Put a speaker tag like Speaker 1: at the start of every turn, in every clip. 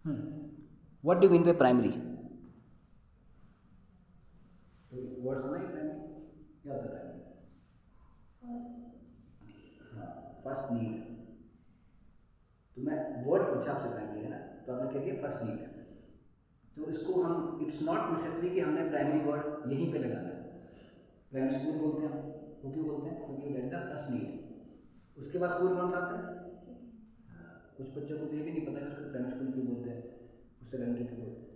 Speaker 1: What do mean by primary? Word सुना है primary? क्या होता है प्राइमरी? हाँ, फर्स्ट नीड। तो मैं वर्ड पूछा आपसे प्राइमरी है ना, तो आपने क्या किया फर्स्ट नीड। तो इसको हम, इट्स नॉट नेसेसरी कि हमने प्राइमरी वर्ड यहीं पे लगाना है। प्राइमरी स्कूल बोलते हैं हम, वो क्यों बोलते हैं? क्योंकि that is the first need. उसके बाद स्कूल कौन सा आता है? कुछ बच्चों को तो ये भी नहीं पता कि उसको प्राइमरी स्कूल क्यों बोलते हैं, उससे सेकेंडरी क्यों बोलते हैं।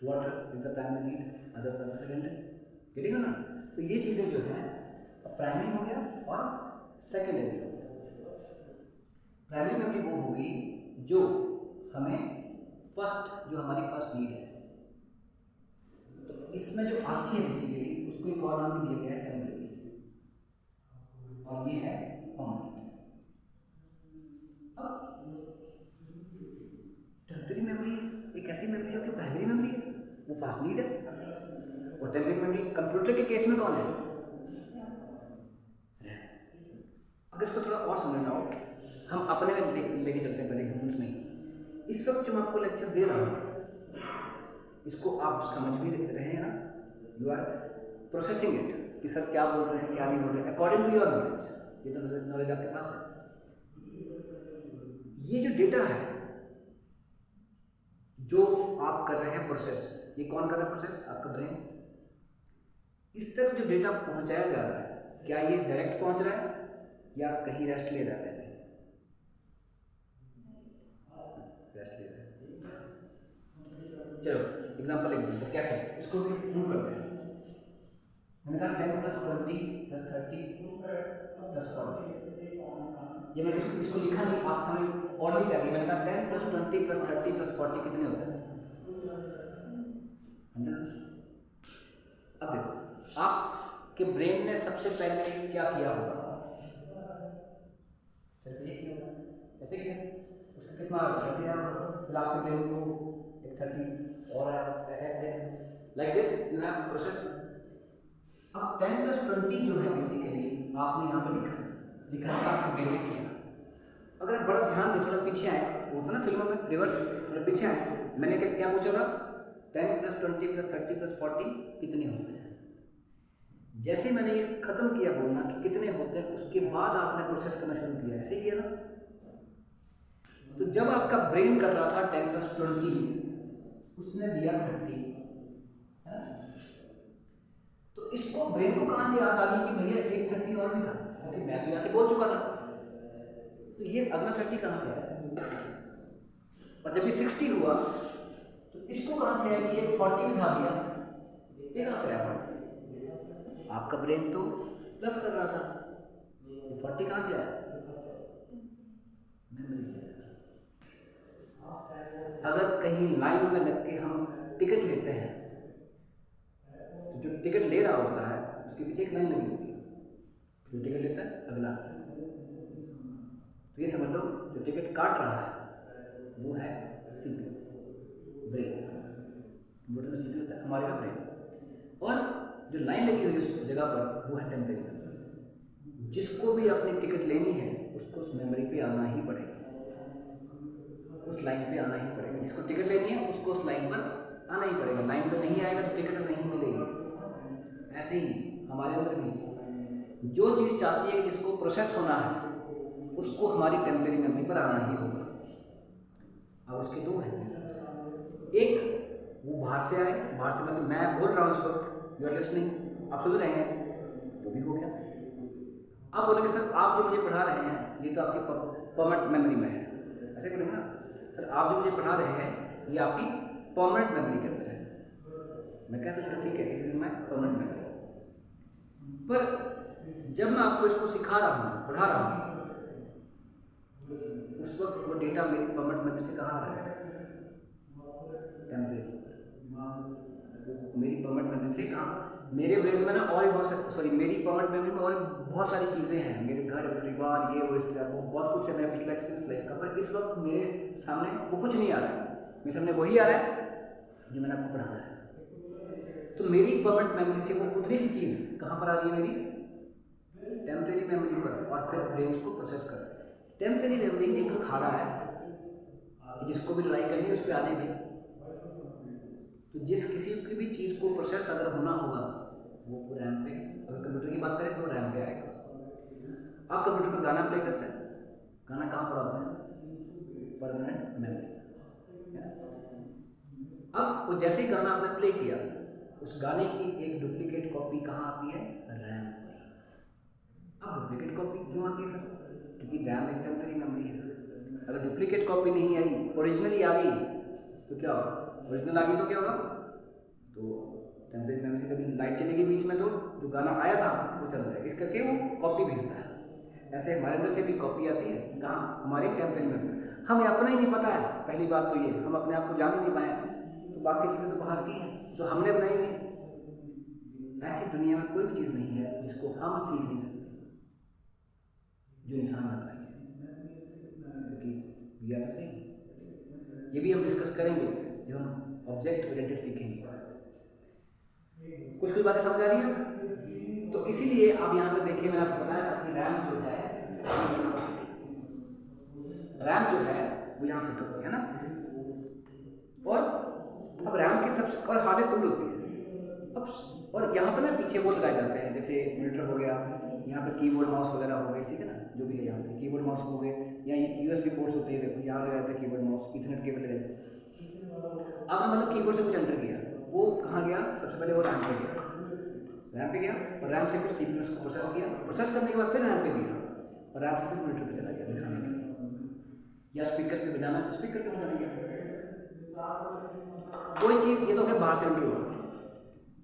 Speaker 1: Water is the primary need, others are the secondary. Getting ना? तो ये चीज़ें जो हैं, प्राइमरी हो गया और सेकेंडरी हो गया। प्राइमरी मेमोरी वो होगी जो हमें फर्स्ट, जो हमारी फर्स्ट नीड है, तो इसमें जो आती है बेसिकली उसको एक और नाम भी दिया गया है टेम्परेरी, और ये है परमानेंट। अब टेम्परेरी मेमोरी एक ऐसी मेमोरी जो कि प्राइमरी मेमोरी है, वो फर्स्ट नीड है। और टेम्परेरी मेमोरी कंप्यूटर के केस में कौन है? अगर इसको थोड़ा और समझना हो, हम अपने में लेके चलते हैं पहले ह्यूमंस में। इस वक्त जो मैं आपको लेक्चर दे रहा हूँ, इसको आप समझ भी रहे हैं ना, यू आर प्रोसेसिंग इट कि सर क्या बोल रहे हैं क्या नहीं बोल रहे हैं, अकॉर्डिंग टू योर नॉलेज। ये तो नॉलेज आपके पास है। ये जो डेटा है जो आप कर रहे हैं प्रोसेस, ये कौन कर रहा है प्रोसेस? आपका ब्रेन। इस तक जो डेटा पहुंचाया जा रहा है, क्या ये डायरेक्ट पहुंच रहा है या कहीं रेस्ट ले रहा है? रेस्ट ले रहा है। चलो एग्जांपल लिख दो, कैसे इसको भी प्रूव करते हैं। मैंने कहा 10 + 20 + 30 + 40। ये मैंने इसको लिखा नहीं, आप सामने और नहीं कर, मैंने कहा 10 + 20 + 30 + 40 कितने होते हैं? 100। अब देखो आपके ब्रेन ने सबसे पहले क्या किया होगा? सिर्फ ये किया होगा। कैसे किया? उसका कितना दिया, फिर आपके ब्रेन को एक 30 और like this you have process. अब 10 + 20 जो है बेसिकली आपने यहाँ पर लिखा था, आपके ब्रेन ने किया। अगर आप बड़ा ध्यान दें, थोड़ा पीछे आए, वो होता ना फिल्मों में रिवर्स, थोड़ा पीछे आए, मैंने क्या पूछा था? 10 + 20 + 30 + 40 कितने होते हैं? जैसे मैंने ये खत्म किया बोलना कि कितने होते हैं, उसके बाद आपने प्रोसेस करना शुरू किया, ऐसे ही किया ना। तो जब आपका ब्रेन कर रहा था 10 + 20, उसने दिया 30 है ना, तो इसको ब्रेन को कहाँ से याद आ गई कि भैया एक 30 और भी था, क्योंकि मैं तो यहाँ से बोल चुका था। तो ये अगला 30 कहाँ से आया? और जब ये 60 हुआ तो इसको कहाँ से आया कि एक 40 भी था भैया, ये कहाँ से आया 40? आपका ब्रेन तो प्लस कर रहा था, ये 40 कहाँ से आया? मेमोरी से आया। अगर कहीं लाइन में लग के हम टिकट लेते हैं, तो जो टिकट ले रहा होता है उसके पीछे एक लाइन लगी होती है, जो टिकट लेता है अगला। तो ये समझ लो जो टिकट काट रहा है वो है सीपीयू, ब्रेन। कंप्यूटर में सीपीयू होता है, हमारे में ब्रेन। और जो लाइन लगी हुई उस जगह पर वो है टेम्परेरी। जिसको भी अपनी टिकट लेनी है उसको उस मेमोरी पे आना ही पड़ेगा, उस लाइन पे आना ही पड़ेगा। जिसको टिकट लेनी है उसको उस लाइन पर आना ही पड़ेगा। लाइन पर नहीं आएगा तो टिकट नहीं मिलेगी। ऐसे ही हमारे अंदर भी जो चीज़ चाहती है कि जिसको प्रोसेस होना है उसको हमारी टेम्परेरी मेमोरी पर आना ही होगा। अब उसके दो हैं, एक वो बाहर से आए, बाहर से मतलब मैं बोल रहा हूँ इस वक्त, यू आर लिसनिंग, आप सुन रहे हैं, वो भी हो गया। आप बोलेंगे सर आप जो मुझे पढ़ा रहे हैं ये तो आपकी परमानेंट मेमोरी में है, ऐसे बोलेंगे ना सर आप जो मुझे पढ़ा रहे हैं ये आपकी परमानेंट मेमोरी के अंदर है। मैं कहता हूँ ठीक है, it is in my permanent memory. पर जब मैं आपको इसको सिखा रहा हूँ, पढ़ा रहा हूँ, उस वक्त वो डेटा मेरी परमानेंट मेमोरी से कहाँ आ रहा है? टेम्परेरी। मेरी परमानेंट मेमोरी से कहाँ? मेरे ब्रेन में ना और बहुत सॉरी मेरी परमानेंट मेमोरी में और बहुत सारी चीज़ें हैं, मेरे घर परिवार ये वो इस तरह वो बहुत कुछ है, मेरा पिछला एक्सपीरियंस लाइफ का। पर इस वक्त मेरे सामने वो कुछ नहीं आ रहा है, मेरे सामने वही आ रहा है जो मैंने आपको पढ़ाना है। तो मेरी परमानेंट मेमोरी से वो उतनी सी चीज़ कहाँ पर आ रही है? मेरी टेम्परेरी मेमोरी पर, और फिर ब्रेन उसको प्रोसेस कर रहा है। टेम्परेरी मेमोरी एक अखाड़ा है कि जिसको भी लड़ाई करनी है उस पर आ जाएगी। तो जिस किसी की भी चीज़ को प्रोसेस अगर होना होगा वो रैम पे, अगर कंप्यूटर की बात करें तो रैम पे आएगा। आप कंप्यूटर पर गाना प्ले करते हैं, गाना कहाँ पर होता है? Permanent memory. अब वो जैसे ही गाना आपने प्ले किया, उस गाने की एक डुप्लीकेट कॉपी कहाँ आती है? रैम पर। अब डुप्लीकेट कॉपी क्यों आती है सर? क्योंकि रैम एक टेम्परेरी मेमोरी है। अगर डुप्लीकेट कॉपी नहीं आई, ओरिजिनली आ गई तो क्या होगा? ओरिजिनल आ गई तो क्या होगा? तो टेम्परेरी मेमोरी से कभी लाइट चलेगी बीच में तो जो गाना आया था वो चल जाएगा, इस करके वो कॉपी भेजता है। ऐसे हमारे अंदर से भी कॉपी आती है, कहाँ? हमारी टेम्परेरी मेमोरी। हमें अपना ही नहीं पता है, पहली बात तो ये, हम अपने आप को जान ही नहीं पाए, तो बाकी चीज़ें तो बाहर की हैं जो हमने बनाई नहीं। ऐसी दुनिया में कोई भी चीज़ नहीं है जिसको हम सीख नहीं सकते जो इंसान ने बनाई है, क्योंकि वी आर द सेम। ये भी हम डिस्कस करेंगे जब हम ऑब्जेक्ट ओरिएंटेड सीखेंगे। कुछ बातें समझ आ रही हैं? तो इसीलिए आप यहाँ पे देखिए, मैंने आपको बताया था कि रैम जो है वो यहाँ फिट होती है ना। और अब रैम के सबसे और हार्ड डिस्क दूर होती है। अब और यहाँ पर ना पीछे वो लगाए जाते हैं, जैसे मॉनिटर हो गया, यहाँ पे कीबोर्ड माउस वगैरह हो गए, ठीक है ना, जो भी है यहाँ पे कीबोर्ड माउस हो गए, या USB पोर्ट्स होते हैं, देखो यहाँ लगाए जाते हैं कीबोर्ड माउस, इथरनेट केबल लगाए जाते हैं। आपने मतलब कीबोर्ड से कुछ एंटर किया, वो कहाँ गया? सबसे पहले वो रैम पे गया, और रैम से फिर CPU को प्रोसेस किया, प्रोसेस करने के बाद फिर रैम पे दिया, और रैम से फिर मॉनिटर पे चला गया दिखाने के लिए, या स्पीकर पे बजाना तो स्पीकर पे बजाने गया। कोई चीज़, ये तो क्या बाहर से एंट्री होगा,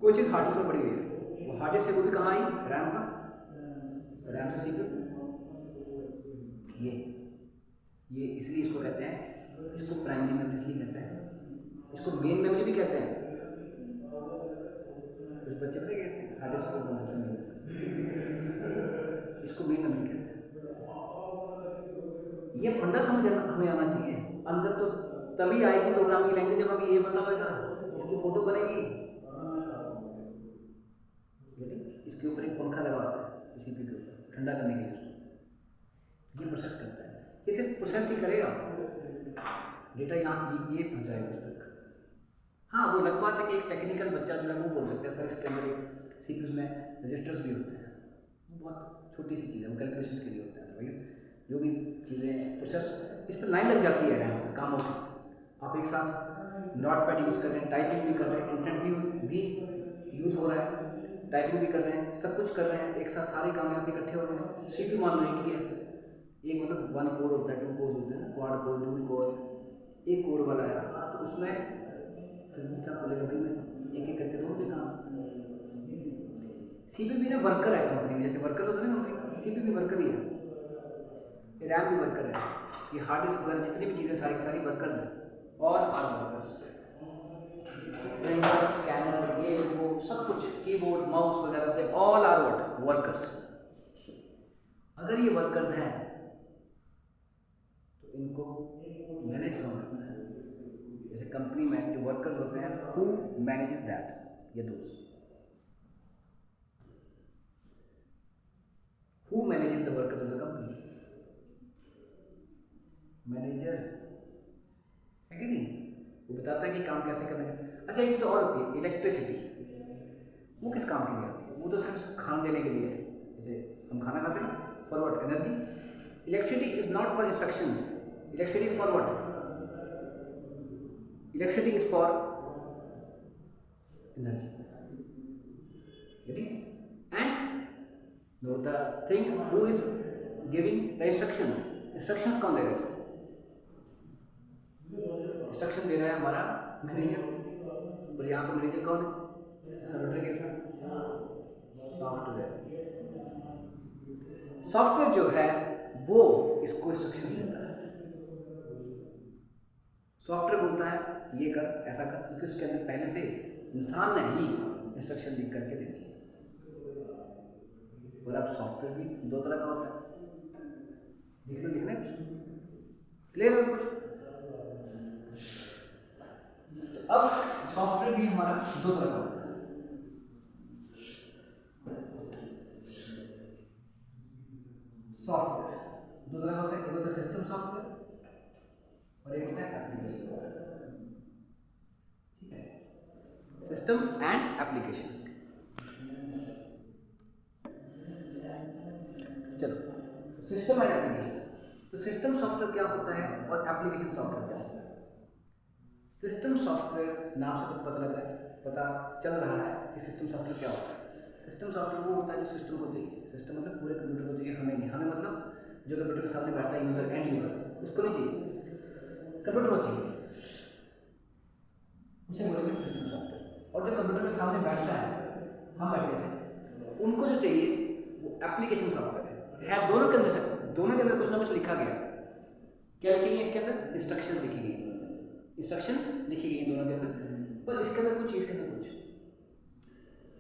Speaker 1: कोई चीज़ हार्ड डिस्क में पड़ी हुई है, वो हार्ड डिस्क से वो भी कहाँ आई? रैम पर, रैम से CPU। ये इसलिए इसको कहते हैं, इसको प्राइमरी मेमोरी इसलिए कहते हैं, इसको मेन मेमोरी भी कहते हैं। कुछ बच्चे पता कहते हैं हार्ड डिस्क को बनाते हैं, इसको मेन मेमोरी कहते हैं। ये फंडा समझ हमें आना चाहिए अंदर, तो तभी आएगी प्रोग्रामिंग लैंग्वेज जब हमें ये पता होगा, इसकी फोटो बनेगी, इसके ऊपर एक पंखा लगा होता है CPU के ऊपर ठंडा करने के लिए, उसको ये प्रोसेस करता है, ये सिर्फ प्रोसेस ही करेगा, डेटा यहाँ ये पहुँचाएगा उस तक। हाँ, वो अलग बात है कि एक टेक्निकल बच्चा जो है वो बोल सकता है सर इसके अंदर एक CPU में रजिस्टर्स भी होते हैं, वो बहुत छोटी सी चीज़ है, वो कैलकुलेशन के लिए होता है। अदरवाइज जो भी चीज़ें प्रोसेस, इस पर लाइन लग जाती है रैम पर काम होता है। आप एक साथ नॉट पैड यूज़ कर रहे हैं, टाइपिंग भी कर रहे हैं, इंटरनेट भी यूज़ हो रहा है, टाइपिंग भी कर रहे हैं, सब कुछ कर रहे हैं, एक साथ सारे काम यहाँ पे इकट्ठे हो रहे हैं। CPU मान लो कि एक मतलब 1 कोर होता है, 2 कोर होते हैं, क्वाड कोर, डुअल कोर, एक कोर वाला है, तो उसमें फिर क्या बोलेगा भाई, मैं एक एक करके दोनों के काम। CPU भी ना वर्कर है कंपनी में, जैसे वर्कर होता है ना कंपनी में, CPU भी वर्कर ही है, रैम भी वर्कर है, ये हार्ड डिस्क वगैरह जितनी भी चीज़ें सारी वर्कर्स हैं, और वर्कर्स, प्रिंटर, स्कैनर, ये वो सब कुछ, कीबोर्ड माउस वगैरह, they all are what? Workers. अगर ये वर्कर्स हैं तो इनको मैनेज कौन करता है? जैसे कंपनी में जो वर्कर्स होते हैं, हु मैनेजेस दैट? ये दोस्त, who manages the workers of the company? Manager है कि नहीं? वो बताता है कि काम कैसे करना है। अच्छा, एक चीज़ और होती है, इलेक्ट्रिसिटी, वो किस काम के लिए आती है? वो तो सिर्फ खाना देने के लिए है, जैसे हम खाना खाते हैं, for what? Energy. Electricity is not for instructions, electricity is for what? Electricity is for energy, getting? And no, the thing who is giving the instructions कौन दे रहा है इसको? इंस्ट्रक्शन दे रहा है हमारा मैनेजर, और यहाँ पर मैनेजर कौन है? कंप्यूटर के साथ सॉफ्टवेयर जो है वो इसको इंस्ट्रक्शन देता है। सॉफ्टवेयर बोलता है ये कर, ऐसा कर, क्योंकि उसके अंदर पहले से इंसान ने ही इंस्ट्रक्शन लिख करके दे दी। और अब सॉफ्टवेयर भी दो तरह का होता है, लिखने क्लियर है कुछ? तो अब सॉफ्टवेयर भी हमारा दो तरह का होता है। सॉफ्टवेयर दो तरह का होता है, एक होता है सिस्टम सॉफ्टवेयर और एक होता है एप्लीकेशन सॉफ्टवेयर, ठीक है, सिस्टम एंड एप्लीकेशन। चलो, सिस्टम एंड एप्लीकेशन। तो सिस्टम सॉफ्टवेयर क्या होता है और एप्लीकेशन सॉफ्टवेयर क्या होता है? सिस्टम सॉफ्टवेयर नाम से कुछ पता चल रहा है कि सिस्टम सॉफ्टवेयर क्या होता है। सिस्टम सॉफ्टवेयर वो होता है जो सिस्टम को चाहिए। सिस्टम मतलब पूरे कंप्यूटर को चाहिए, हमें नहीं। हमें मतलब जो कंप्यूटर के सामने बैठता है यूजर, एंड यूजर, उसको नहीं चाहिए, कंप्यूटर को चाहिए, उसे बोलेंगे सिस्टम सॉफ्टवेयर। और जो कंप्यूटर के सामने बैठता है, हम बैठे से, उनको जो चाहिए वो एप्लीकेशन सॉफ्टवेयर है। दोनों के अंदर कुछ ना कुछ लिखा गया। क्या लिखी गई इसके अंदर? इंस्ट्रक्शन लिखी गई, इंस्ट्रक्शंस लिखी गई दोनों के अंदर, पर इसके अंदर कुछ चीज़ के अंदर कुछ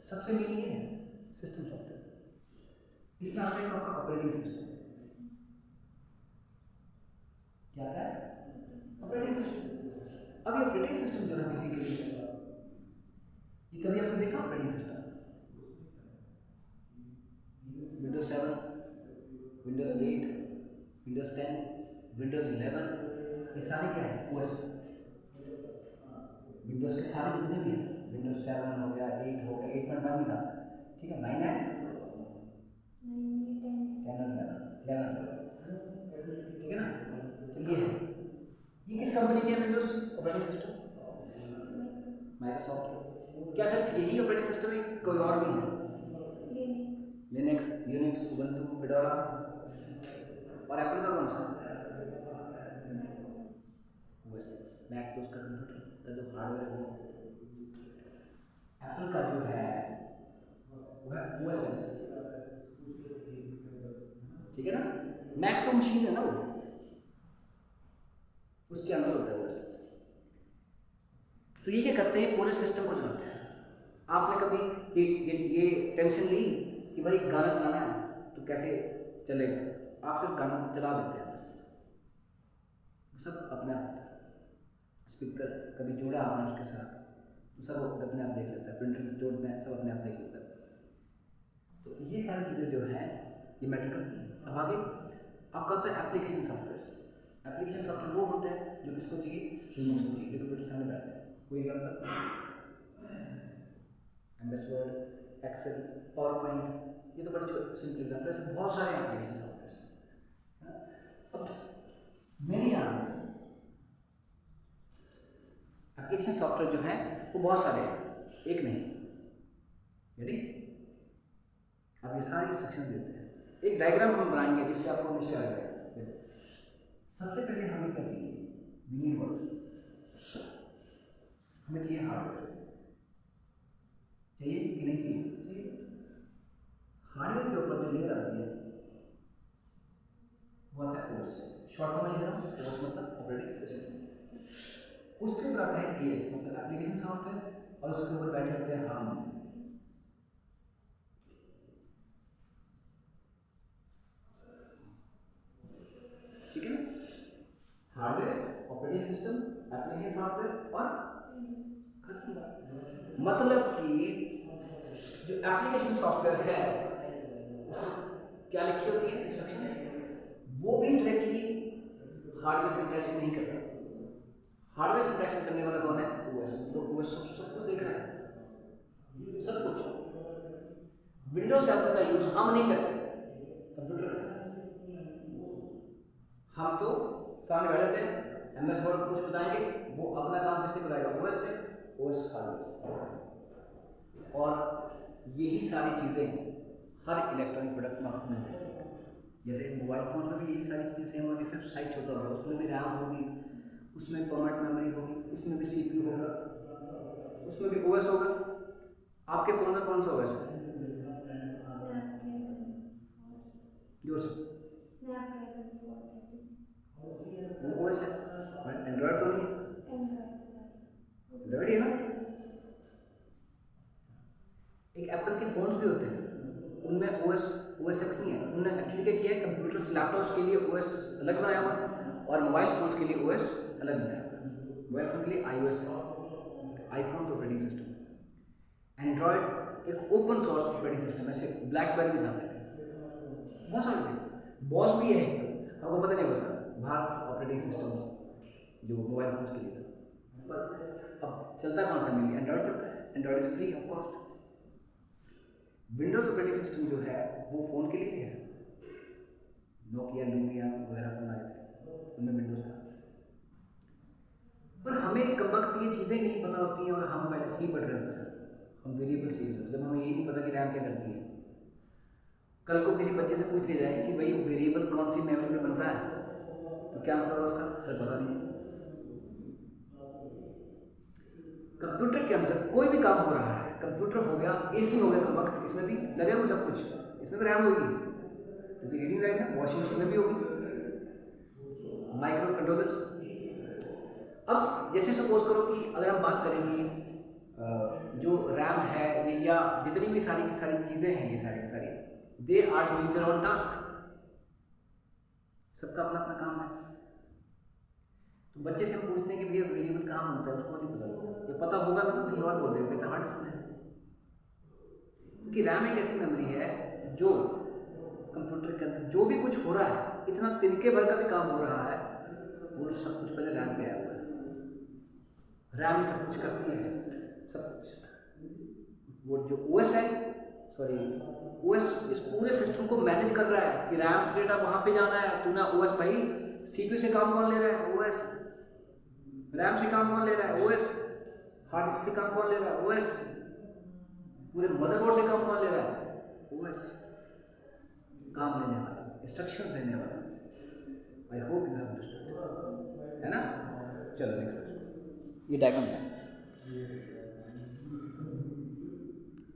Speaker 1: सबसे मेन ये है सिस्टम सॉफ्टवेयर। इसमें आता है आपका ऑपरेटिंग सिस्टम। क्या आता है? Operating system. अब ये ऑपरेटिंग सिस्टम जो है बेसिकली, ये कभी आपने देखा operating system? Windows 7, Windows 8, Windows 10, Windows 11, ये सारे क्या है? ओएस। विंडोज के सारे जितने भी हैं, विंडोज 7 हो गया, 8 हो गया, 8.1 भी था, ठीक है, 9 है, 10 और 11, ठीक है ना? तो ये है, ये किस कंपनी के विंडोज ऑपरेटिंग सिस्टम? माइक्रोसॉफ्ट। क्या सिर्फ यही ऑपरेटिंग सिस्टम है, कोई और भी है? Linux, Unix, Ubuntu, fedora. और एप्पल का कौन सा? OS x. मैक तो उसका कंप्यूटर का जो हार्डवेयर है वो, एप्पल का जो है वो है ओएस एक्स, ठीक है ना? मैक तो मशीन है ना, वो उसके अंदर होता है ओएस एक्स। तो ये क्या करते हैं? पूरे सिस्टम को चलाते हैं। आपने कभी ये टेंशन ली कि भाई गाना चलाना है तो कैसे चलेगा? आप सिर्फ गाना चला देते हैं बस, सब अपने आप होता है। स्पीकर कभी जोड़ा आपने उसके साथ तो सब अपने आप देख लेता है, प्रिंटर जोड़ते हैं सब अपने आप देख लेता है। तो ये सारी चीज़ें जो है ये मैटर करती हैं। अब आगे आपका होता है एप्लीकेशन सॉफ्टवेयर। एप्लीकेशन सॉफ्टवेयर वो होते हैं जो किसको चाहिए? ह्यूमन को चाहिए, जो कंप्यूटर सामने बैठते हैं। कोई example? MS Word, Excel, PowerPoint, ये तो बड़े सिंपल एग्जाम्पल है। बहुत सारे एप्लीकेशन सॉफ्टवेयर। अब मैंने यहाँ एप्लीकेशन सॉफ्टवेयर जो है वो बहुत सारे हैं, एक नहीं। रेडी? अब ये सारे इंस्ट्रक्शन देते हैं। एक डायग्राम हम बनाएंगे जिससे आपको हमेशा याद रहेगा। सबसे पहले हमें क्या चाहिए? Meaning word. हमें चाहिए हार्डवेयर। चाहिए कि नहीं चाहिए? चाहिए। हार्डवेयर के ऊपर जो लेयर आती है वो आता है ओएस। शॉर्ट फॉर्म में लिख रहा हूँ, ओएस मतलब ऑपरेटिंग सिस्टम। उसके ऊपर आता है एएस मतलब एप्लीकेशन सॉफ्टवेयर, और उसके ऊपर बैठे होते हैं हम। ठीक है ना? Hardware, operating system, application software और मतलब कि जो एप्लीकेशन सॉफ्टवेयर है उसमें क्या लिखी होती है? इंस्ट्रक्शंस। वो भी डायरेक्टली हार्डवेयर से इंटरेक्शन नहीं करता। हार्डवेयर से इंटरेक्शन करने वाला कौन है? ओएस। तो ओएस सब कुछ देख रहा है, सब कुछ। विंडोज 7 का यूज हम नहीं करते, कंप्यूटर करता है। हम तो सामने बैठे थे, एमएस वर्ड कुछ बताएंगे, वो अपना काम कैसे कराएगा? ओएस से, ओएस हार्डवेयर से। और यही सारी चीज़ें हर इलेक्ट्रॉनिक प्रोडक्ट में आपको मिल जाएगी। जैसे मोबाइल फ़ोन में भी यही सारी चीज़ें सेम होगी, सिर्फ साइज छोटा होगा। उसमें भी रैम होगी, उसमें परमानेंट मेमोरी होगी, उसमें भी सीपीयू होगा, उसमें भी ओएस होगा। आपके फ़ोन में कौन सा ओएस है? जोर से। वो ओएस है, एंड्रॉयड तो नहीं है? एंड्रॉयड है ना? एक एप्पल के फ़ोन्स भी होते हैं, उनमें ओएस एक्स नहीं है। उन्होंने एक्चुअली क्या किया है, कंप्यूटर्स लैपटॉप्स के लिए ओएस अलग बनाया हुआ है और मोबाइल फ़ोन्स के लिए ओएस अलग बनाया हुआ है। मोबाइल फ़ोन के लिए iOS है, आईफोन ऑपरेटिंग सिस्टम। एंड्रॉयड एक ओपन सोर्स ऑपरेटिंग सिस्टम है, जैसे ब्लैकबेरी भी था पहले। बहुत सारे थे, बॉस भी है, तो आपको पता नहीं उसका भारत ऑपरेटिंग सिस्टम जो मोबाइल फोन्स के लिए था। पर अब चलता कौन सा मिली, एंड्रॉयड चलता है, Android is free of cost. Windows operating system जो है वो फ़ोन के लिए भी है, नोकिया लूमिया वगैरह फ़ोन आए थे उनमें विंडोज़ था। पर हमें कम वक्त ये चीज़ें नहीं पता होती हैं और हम पहले सी पढ़ रहे होते हैं, हम वेरिएबल सी होते हैं, जब हमें ये नहीं पता कि रैम क्या करती है। कल को किसी बच्चे से पूछ लिया जाए कि भाई वेरिएबल कौन सी मेमोरी में बनता है, तो क्या आंसर होगा उसका, सर पता नहीं। कंप्यूटर के अंदर कोई भी काम हो रहा है, कंप्यूटर हो गया, एसी हो गया, कम वक्त इसमें भी लगे हुए सब कुछ, इसमें भी रैम होगी क्योंकि रीडिंग राइट है, वॉशिंग मशीन में भी होगी, माइक्रो कंट्रोलर्स। अब जैसे सपोज करो कि अगर हम बात करेंगे जो रैम है या जितनी भी सारी की सारी चीज़ें हैं, ये सारी की सारी they are doing their own task, सबका अपना अपना काम है। तो बच्चे से हम पूछते हैं कि भैया वेरिएबल कहाँ बनता है, उसको नहीं पता होता, ये पता होगा भी तो कहीं और बोल देंगे, तो हार्ड समझ है। क्योंकि रैम एक ऐसी मेमोरी है जो कंप्यूटर के अंदर जो भी कुछ हो रहा है, इतना तिनके भर का भी काम हो रहा है, वो सब कुछ पहले रैम पे आया हुआ है। रैम सब कुछ करती है, सब कुछ। वो जो ओएस है, सॉरी ओएस इस पूरे सिस्टम को मैनेज कर रहा है कि रैम से डेटा वहाँ पे जाना है, तू ना ओएस भाई, सीपीयू से काम कौन ले रहा है, ओएस। रैम से काम कौन ले रहा है, ओएस। हार्ड डिस्क से काम कौन ले रहा है, ओएस। पूरे मदरबोर्ड से काम कौन ले रहा है, ओएस। काम लेने वाला, इंस्ट्रक्शन देने वाला। I hope you have understood, है ना। चलो नेक्स्ट, ये डायग्राम है।